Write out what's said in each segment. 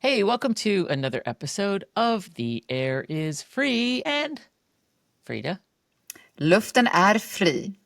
Hey, welcome to another episode of The Air is Free and Frida. Luften är fri.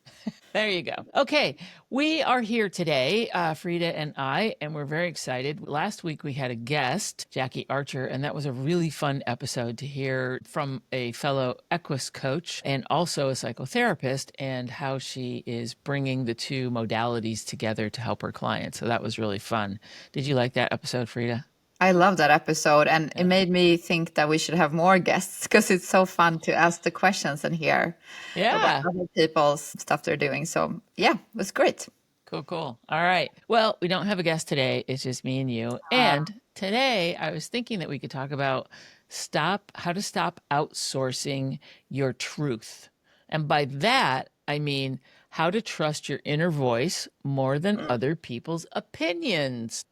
There you go. Okay, we are here today, Frida and I, and we're very excited. Last week we had a guest, Jackie Archer, and that was a really fun episode to hear from a fellow Equus coach and also a psychotherapist and how she is bringing the two modalities together to help her clients. So that was really fun. Did you like that episode, Frida? I love that episode, and it Yeah. made me think that we should have more guests because it's so fun to ask the questions and hear about Yeah. other people's stuff they're doing. So, yeah, it was great. Cool, cool. All right. Well, we don't have a guest today. It's just me and you. Uh, And today I was thinking that we could talk about how to stop outsourcing your truth. And by that, I mean how to trust your inner voice more than other people's opinions.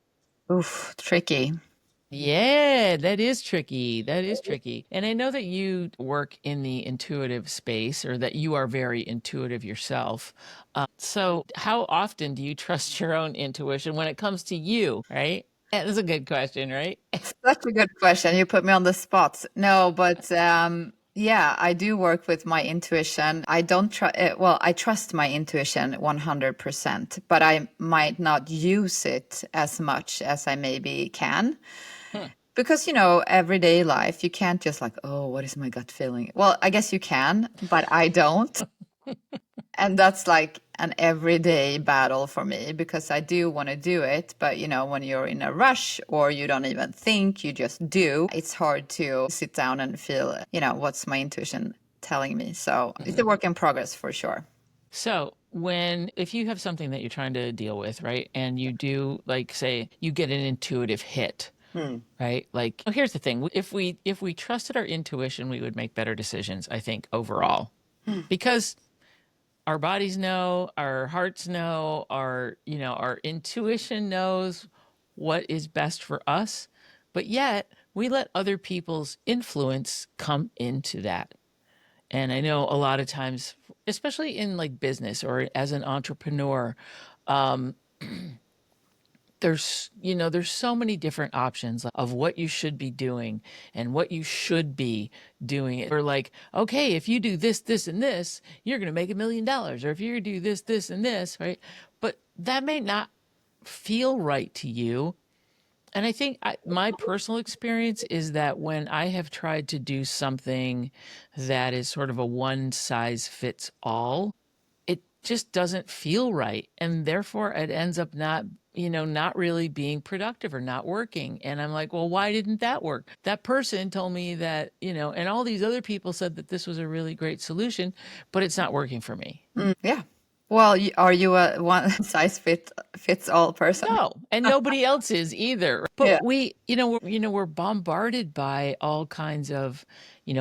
Oof, tricky. Yeah, that is tricky. That is tricky. And I know that you work in the intuitive space or that you are very intuitive yourself. So, how often do you trust your own intuition when it comes to you, right? That is a good question, right? Such a good question. You put me on the spot. No, but yeah, I do work with my intuition. I don't well, I trust my intuition 100%, but I might not use it as much as I maybe can. Hmm. Because, everyday life, you can't just like, oh, what is my gut feeling? Well, I guess you can, but I don't. And that's like an everyday battle for me because I do want to do it. But, when you're in a rush or you don't even think, you just do, it's hard to sit down and feel, what's my intuition telling me. So it's a work in progress for sure. So, if you have something that you're trying to deal with, right, and you do, like, say, you get an intuitive hit, Hmm. right? Like, here's the thing: if we trusted our intuition, we would make better decisions. I think overall, Hmm. because our bodies know, our hearts know, our intuition knows what is best for us, but yet we let other people's influence come into that. And I know a lot of times, especially in like business or as an entrepreneur, there's so many different options of what you should be doing and what you should be doing. Or like, okay, if you do this, this, and this, you're going to make $1 million. Or if you do this, this, and this, right? But that may not feel right to you. And I think my personal experience is that when I have tried to do something that is sort of a one size fits all, it just doesn't feel right. And therefore it ends up not really being productive or not working. And I'm like, well, why didn't that work? That person told me that, and all these other people said that this was a really great solution, but it's not working for me. Yeah. Well, are you a one size fits all person? No, and nobody else is either. Yeah. But we're bombarded by all kinds of,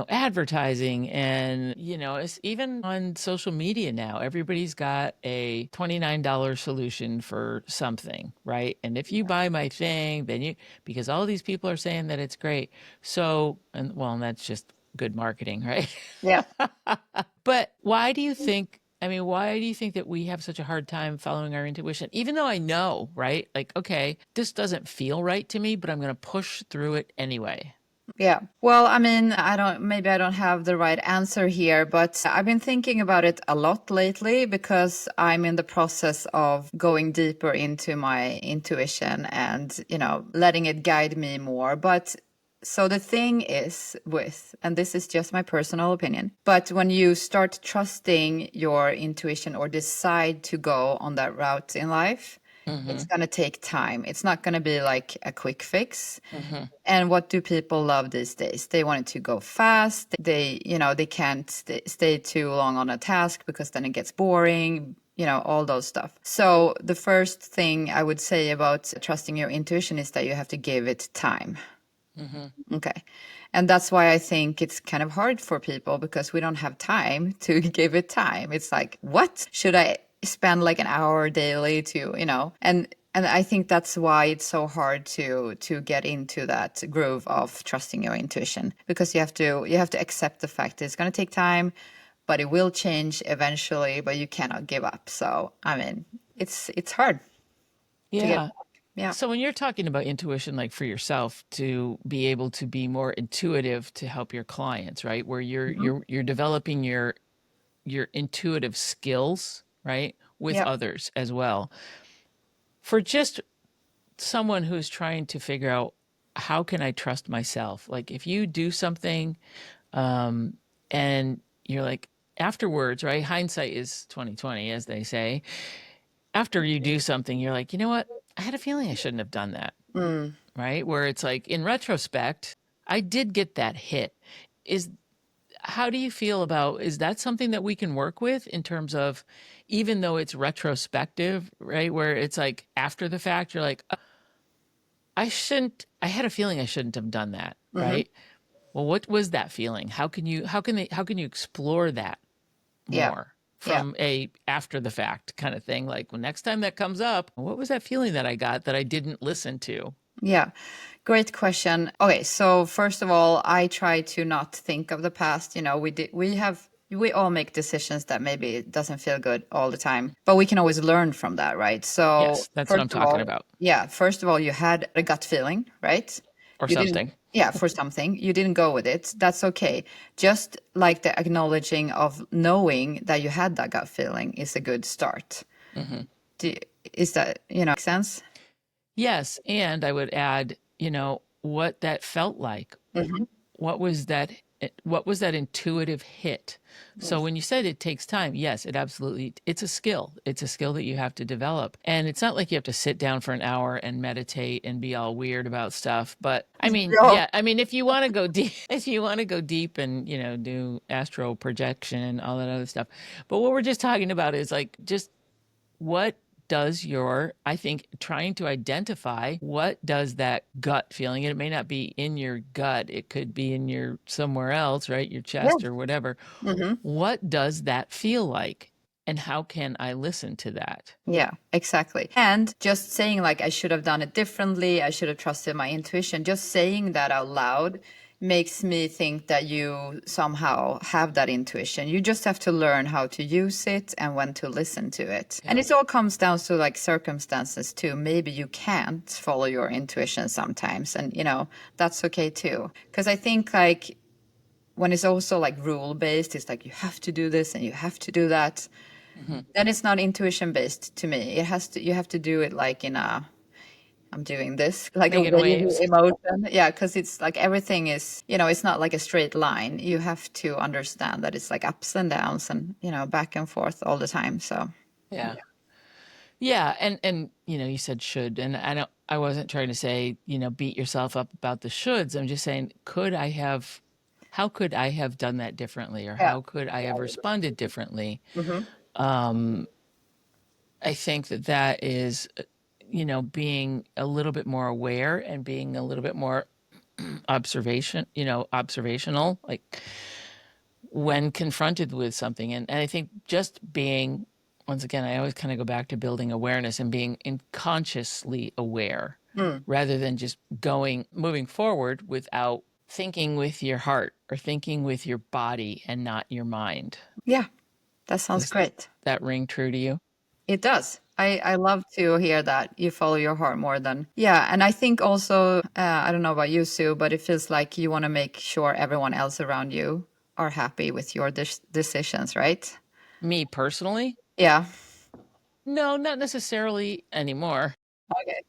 advertising and, it's even on social media now. Everybody's got a $29 solution for something, right? And if you buy my thing, because all these people are saying that it's great. So, and that's just good marketing, right? Yeah. But why do you think that we have such a hard time following our intuition? Even though I know, right? Like, okay, this doesn't feel right to me, but I'm going to push through it anyway. Yeah. Well, I mean, maybe I don't have the right answer here, but I've been thinking about it a lot lately because I'm in the process of going deeper into my intuition and, letting it guide me more. But so the thing is and this is just my personal opinion, but when you start trusting your intuition or decide to go on that route in life, it's Mm-hmm. going to take time. It's not going to be like a quick fix. Mm-hmm. And what do people love these days? They want it to go fast. They can't stay too long on a task because then it gets boring, all those stuff. So the first thing I would say about trusting your intuition is that you have to give it time. Mm-hmm. Okay. And that's why I think it's kind of hard for people because we don't have time to give it time. It's like, what should I spend like an hour daily to, and I think that's why it's so hard to get into that groove of trusting your intuition because you have to accept the fact that it's going to take time, but it will change eventually, but you cannot give up. So, I mean, it's hard to get. Yeah. Yeah. So when you're talking about intuition, like for yourself to be able to be more intuitive to help your clients, right? Where Mhm. you're developing your intuitive skills, right? With Yeah. others as well. For just someone who's trying to figure out how can I trust myself? Like if you do something and you're like afterwards, right? Hindsight is 2020, as they say. After you do something, you're like, you know what? I had a feeling I shouldn't have done that, Mm. right? Where it's like in retrospect, I did get that hit. Is How do you feel about, is that something that we can work with in terms of, even though it's retrospective, right? Where it's like after the fact, you're like, I had a feeling I shouldn't have done that, Hmm. right? Well, what was that feeling? How can you explore that Yeah. more Yeah. from a after the fact kind of thing? Like, well, next time that comes up, what was that feeling that I got that I didn't listen to? Yeah. Great question. Okay, so first of all, I try to not think of the past. We all make decisions that maybe it doesn't feel good all the time, but we can always learn from that, right? So Yes, that's what first I'm of talking all, about, yeah, first of all, you had a gut feeling, right? or You didn't, something. yeah, for something. You didn't go with it. That's okay. Just like the acknowledging of knowing that you had that gut feeling is a good start. Hmm. Do, is that, make sense? Yes, and I would add, what that felt like. Hmm. What was that? What was that intuitive hit? So when you said it takes time, yes, it absolutely, it's a skill. It's a skill that you have to develop. And it's not like you have to sit down for an hour and meditate and be all weird about stuff. But I mean, Yeah. yeah, I mean, if you want to go deep, if you want to go deep and, do astral projection and all that other stuff. But what we're just talking about is like just what does I think trying to identify what does that gut feeling, and it may not be in your gut, it could be in your somewhere else, right? Your chest or whatever. Yeah. What does that feel like? And how can I listen to that? Yeah, exactly. And just saying, like, I should have done it differently, I should have trusted my intuition, just saying that out loud makes me think that you somehow have that intuition. You just have to learn how to use it and when to listen to it. And Yeah. it all comes down to like circumstances too. Maybe you can't follow your intuition sometimes, and that's okay too. Because I think like when it's also like rule based, it's like you have to do this and you have to do that, Hmm. then it's not intuition based to me. You have to do it like in a, I'm doing this, like a Making wavy waves. emotion. Yeah, because it's like everything is, it's not like a straight line. You have to understand that it's like ups and downs and, back and forth all the time. So, Yeah. Yeah, and you said should, and I wasn't trying to say, beat yourself up about the shoulds. I'm just saying, how could I have done that differently, or yeah. how could I have responded differently? Hmm. I think that is, being a little bit more aware and being a little bit more observational, like when confronted with something. And I think just being, once again, I always kind of go back to building awareness and being consciously aware Mm. rather than just moving forward without thinking with your heart or thinking with your body and not your mind. Yeah, that sounds Does great. that ring true to you? It does. I love to hear that you follow your heart more than, yeah. And I think also, I don't know about you, Sue, but it feels like you want to make sure everyone else around you are happy with your decisions, right? Me personally? Yeah. No, not necessarily anymore. Okay.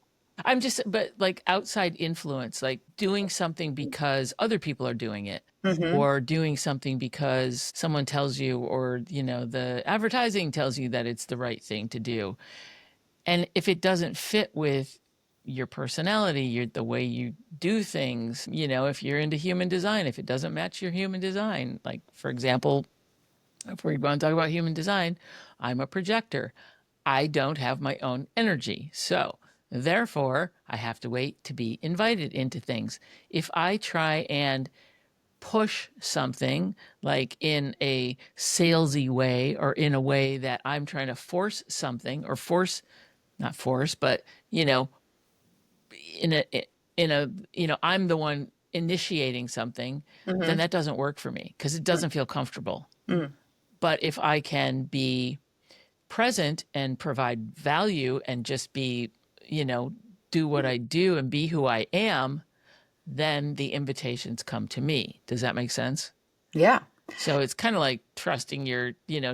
But like outside influence, like doing something because other people are doing it, Mm-hmm. or doing something because someone tells you, or, the advertising tells you that it's the right thing to do. And if it doesn't fit with your personality, the way you do things, if you're into human design, if it doesn't match your human design, like, for example, if we want to talk about human design, I'm a projector. I don't have my own energy. So, therefore, I have to wait to be invited into things. If I try and push something like in a salesy way or in a way that I'm trying to force something or not force, but, in a, I'm the one initiating something, then Mm-hmm. that doesn't work for me because it doesn't feel comfortable. Mm. But if I can be present and provide value and just be, you know, do what I do and be who I am, then the invitations come to me. Does that make sense? Yeah. So it's kind of like trusting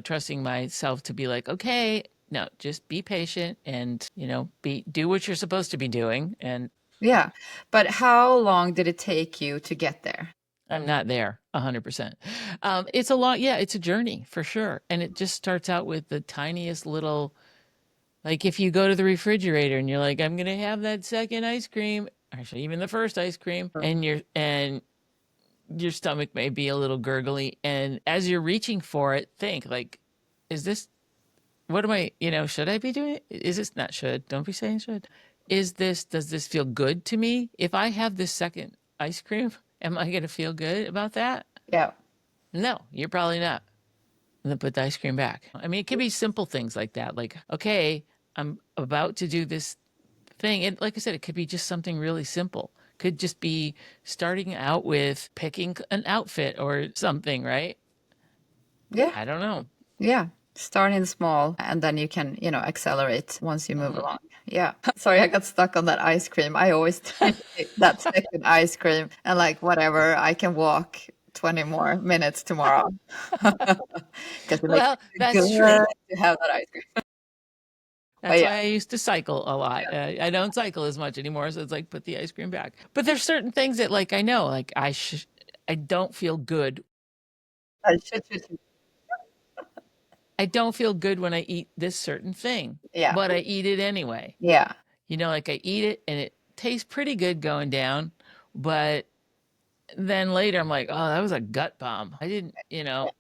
trusting myself to be like, okay, no, just be patient and, do what you're supposed to be doing. And Yeah. But how long did it take you to get there? I'm not there 100%. It's a lot. Yeah, it's a journey for sure. And it just starts out with the tiniest little, like if you go to the refrigerator and you're like, I'm going to have that second ice cream, actually, even the first ice cream, and your stomach may be a little gurgly. And as you're reaching for it, think like, is this, what am I, should I be doing it? Is this not should? Don't be saying should. Does this feel good to me? If I have this second ice cream, am I going to feel good about that? Yeah. No, you're probably not. And then put the ice cream back. I mean, it can be simple things like that. Like, okay, I'm about to do this thing. And like I said, it could be just something really simple. Could just be starting out with picking an outfit or something, right? Yeah. I don't know. Yeah. Starting small and then you can, accelerate once you move along. Yeah. Sorry, I got stuck on that ice cream. I always take that second ice cream and like whatever, I can walk 20 more minutes tomorrow. Because it makes Well, it good that's true. to have that ice cream. But That's yeah, why I used to cycle a lot. I don't cycle as much anymore, so it's like put the ice cream back. But there's certain things that like I know, like I don't feel good. I should. I don't feel good when I eat this certain thing, Yeah. but I eat it anyway. Yeah. Like I eat it and it tastes pretty good going down, but then later I'm like, oh, that was a gut bomb. I didn't,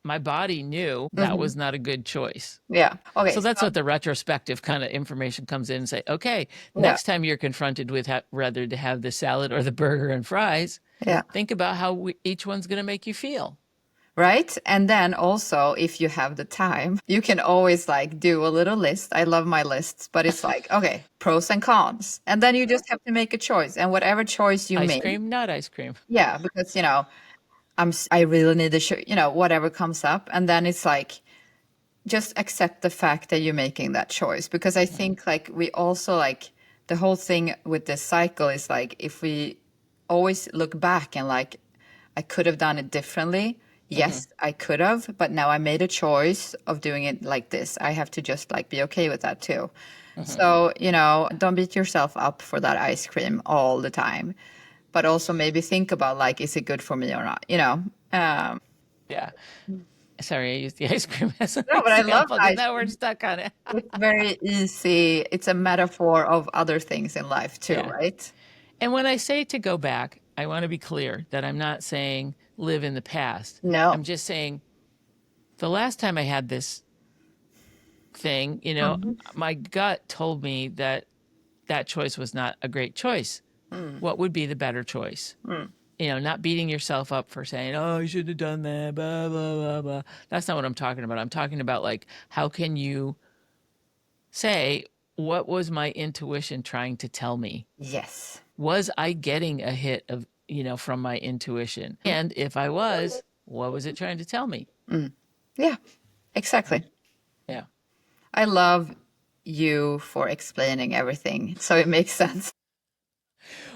my body knew that Hmm. was not a good choice. Yeah. Okay. So So, that's what the retrospective kind of information comes in and say, okay, yeah. next time you're confronted with whether to have the salad or the burger and fries, Yeah. think about how each one's going to make you feel. Right. And then also, if you have the time, you can always like do a little list. I love my lists, but it's like, okay, pros and cons. And then you just have to make a choice. And whatever choice you Ice make, cream, not ice cream. yeah, because, I really need whatever comes up. And then it's like, just accept the fact that you're making that choice. Because I think like we also like the whole thing with this cycle is like, if we always look back and like, I could have done it differently. Yes, I could have, but now I made a choice of doing it like this. I have to just like be okay with that too. So, don't beat yourself up for that ice cream all the time, but also maybe think about like, is it good for me or not? Yeah. Sorry, I used the ice cream as an No, but I love example because ice now we're cream. stuck on it. It's very easy. It's a metaphor of other things in life too, Yeah. right? And when I say to go back, I want to be clear that I'm not saying live in the past. No. I'm just saying the last time I had this thing, Mhm. my gut told me that that choice was not a great choice. Mm. What would be the better choice? Mm. Not beating yourself up for saying, oh, you should have done that, blah, blah, blah, blah. That's not what I'm talking about. I'm talking about like, how can you say, what was my intuition trying to tell me? Yes. Was I getting a hit of, from my intuition? And if I was, what was it trying to tell me? Mm. Yeah, exactly. Yeah. I love you for explaining everything so it makes sense.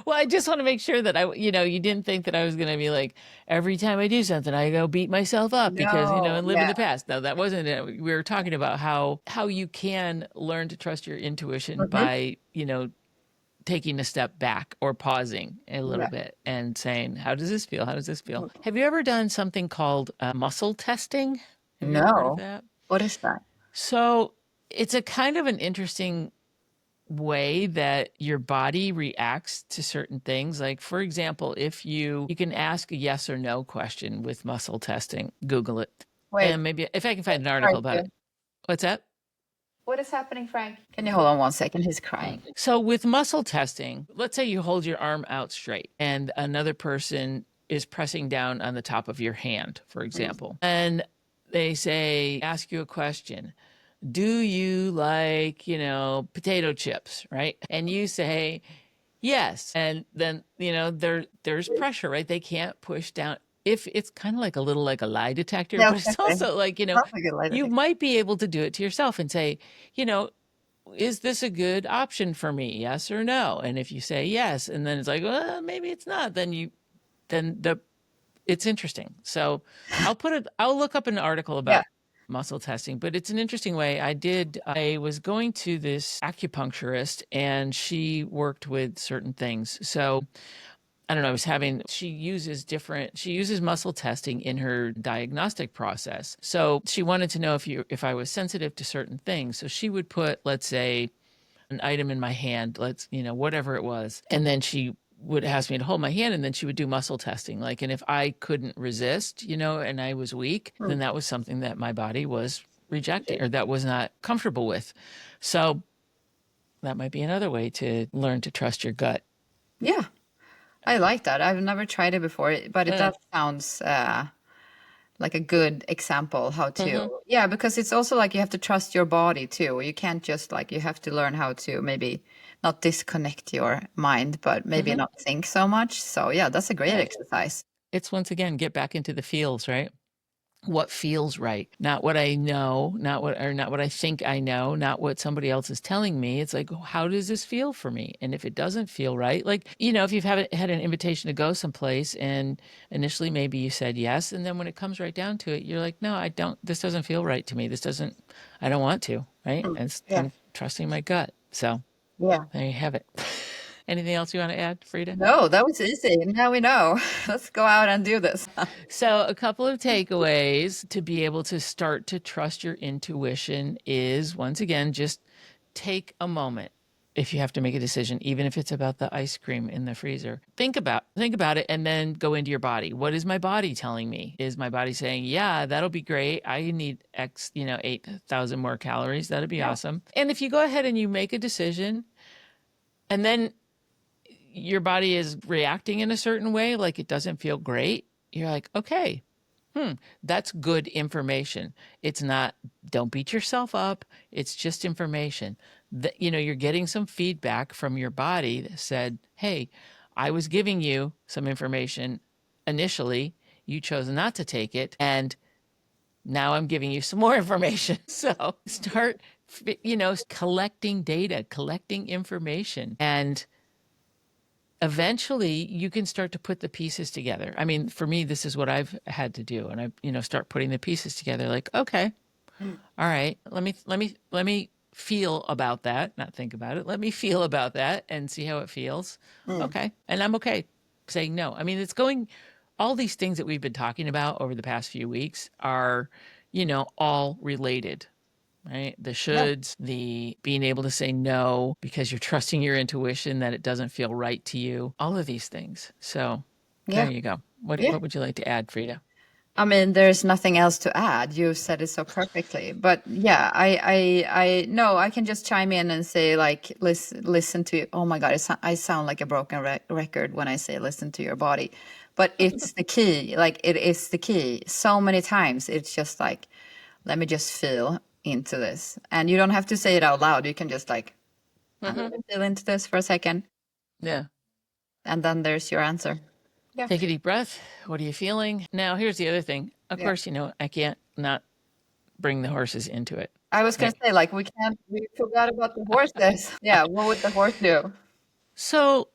Well, I just want to make sure that you didn't think that I was going to be like, every time I do something, I go beat myself up because, No, and live in yeah. the past. No, that wasn't it. We were talking about how you can learn to trust your intuition Mhm. by, taking a step back or pausing a little Yeah. bit and saying, how does this feel? How does this feel? Have you ever done something called muscle testing? Have you ever heard of No. that? What is that? So it's a kind of an interesting way that your body reacts to certain things. Like, for example, if you can ask a yes or no question with muscle testing, Google it. Wait, And maybe if I can find an article Frank, about it. What's that? what is happening, Frank? Can you hold on one second? He's crying. So with muscle testing, let's say you hold your arm out straight and another person is pressing down on the top of your hand, for example. And they say, ask you a question. Do you like, potato chips, right? And you say, yes. And then, there's pressure, right? They can't push down. If it's kind of like a little like a lie detector, Yeah, but it's okay. also like, Sounds like a lie you detector. might be able to do it to yourself and say, you know, is this a good option for me? Yes or no? And if you say yes, and then it's like, well, maybe it's not, then it's interesting. So I'll look up an article Yeah. about muscle testing, but it's an interesting way. I was going to this acupuncturist and she worked with certain things. So I don't know, she uses muscle testing in her diagnostic process. So she wanted to know if I was sensitive to certain things. So she would put, let's say, an item in my hand, whatever it was. And then she would ask me to hold my hand, and then she would do muscle testing. And if I couldn't resist, and I was weak, then that was something that my body was rejecting or that was not comfortable with. So that might be another way to learn to trust your gut. Yeah. I like that. I've never tried it before, but it does sounds like a good example how to, yeah, because it's also like you have to trust your body too. You can't just like, you have to learn how to maybe not disconnect your mind, but maybe not think so much. So yeah, that's a great exercise. It's once again, get back into the feels, right? What feels right, not what I know, not what I think I know, not what somebody else is telling me. It's like, how does this feel for me? And if it doesn't feel right, if you've had an invitation to go someplace and initially maybe you said yes, and then when it comes right down to it, you're like, no, I don't, this doesn't feel right to me. I don't want to, right? Yeah. And trusting my gut. So Yeah. there you have it. Anything else you want to add, Frida? No, that was easy. Now we know. Let's go out and do this. So, a couple of takeaways to be able to start to trust your intuition is, once again, just take a moment. If you have to make a decision, even if it's about the ice cream in the freezer, think about it and then go into your body. What is my body telling me? Is my body saying, yeah, that'll be great. I need X, 8,000 more calories. That'd be awesome. And if you go ahead and you make a decision and then your body is reacting in a certain way, like it doesn't feel great, you're like, okay, that's good information. It's not, don't beat yourself up. It's just information that, you're getting some feedback from your body that said, hey, I was giving you some information initially. You chose not to take it. And now I'm giving you some more information. So start, collecting data, collecting information, and eventually you can start to put the pieces together. I mean, for me, this is what I've had to do. And I, start putting the pieces together like, okay, all right, let me feel about that, not think about it. Let me feel about that and see how it feels. Okay. And I'm okay saying no. I mean, all these things that we've been talking about over the past few weeks are, all related, right? The shoulds, the being able to say no because you're trusting your intuition that it doesn't feel right to you, all of these things. So Yeah. there you go. What would you like to add, Frida? I mean, there's nothing else to add. You said it so perfectly. But yeah, I no, I can just chime in and say like, listen to. Oh my God, I sound like a broken record when I say listen to your body, but it's the key. Like it is the key. So many times it's just like, let me just feel into this, and you don't have to say it out loud. You can just like, I'm gonna feel into this for a second, Yeah. and then there's your answer. Yeah. Take a deep breath. What are you feeling? Now, here's the other thing. Of course, I can't not bring the horses into it. I was going to say, like, we forgot about the horses. Yeah, what would the horse do? So,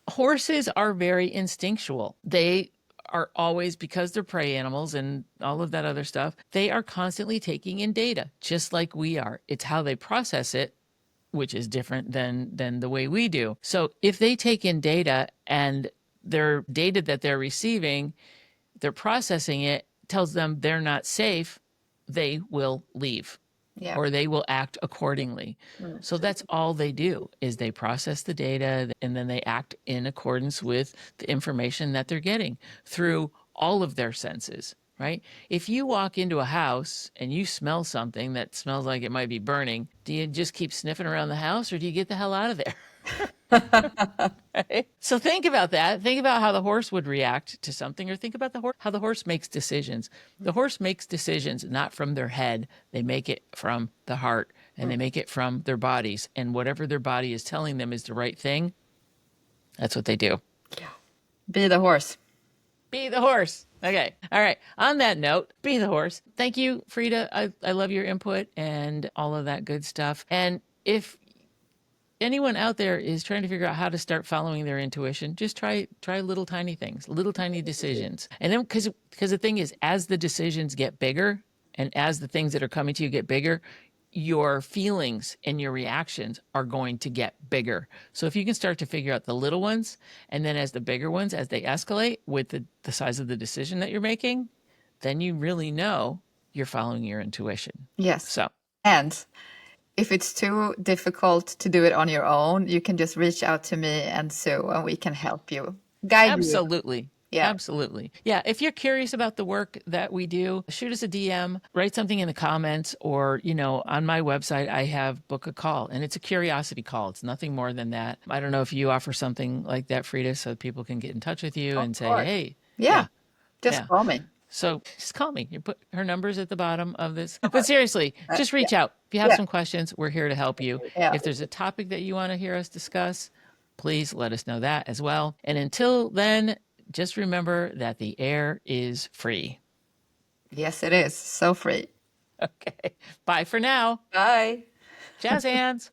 horses are very instinctual. They are always, because they're prey animals and all of that other stuff, they are constantly taking in data, just like we are. It's how they process it, which is different than the way we do. So, if they take in data and their data that they're receiving, they're processing it, tells them they're not safe, they will leave. Yeah. Or they will act accordingly. So that's all they do is they process the data and then they act in accordance with the information that they're getting through all of their senses, right? If you walk into a house and you smell something that smells like it might be burning, do you just keep sniffing around the house or do you get the hell out of there? Right? So think about that. Think about how the horse would react to something, or think about how the horse makes decisions. The horse makes decisions not from their head. They make it from the heart, and they make it from their bodies. And whatever their body is telling them is the right thing, that's what they do. Be the horse. Be the horse. Okay. All right. On that note, be the horse. Thank you, Frida. I love your input and all of that good stuff. And if anyone out there is trying to figure out how to start following their intuition, just try little tiny things, little tiny decisions. And then because the thing is, as the decisions get bigger and as the things that are coming to you get bigger, your feelings and your reactions are going to get bigger. So if you can start to figure out the little ones, and then as the bigger ones, as they escalate with the size of the decision that you're making, then you really know you're following your intuition. Yes. So And if it's too difficult to do it on your own, you can just reach out to me and Sue, and we can help you, guide you. absolutely. Yeah. Absolutely. Yeah. If you're curious about the work that we do, shoot us a DM, write something in the comments, or, on my website, I have book a call, and it's a curiosity call. It's nothing more than that. I don't know if you offer something like that, Frida, so people can get in touch with you Of and say, course. hey, Yeah. yeah, Just yeah. call me. So just call me. You put her numbers at the bottom of this. But seriously, just Yeah. reach out. If you have Yeah. some questions, we're here to help you. Yeah. If there's a topic that you want to hear us discuss, please let us know that as well. And until then, just remember that the air is free. Yes, it is. So free. Okay. Bye for now. Bye. Jazz hands.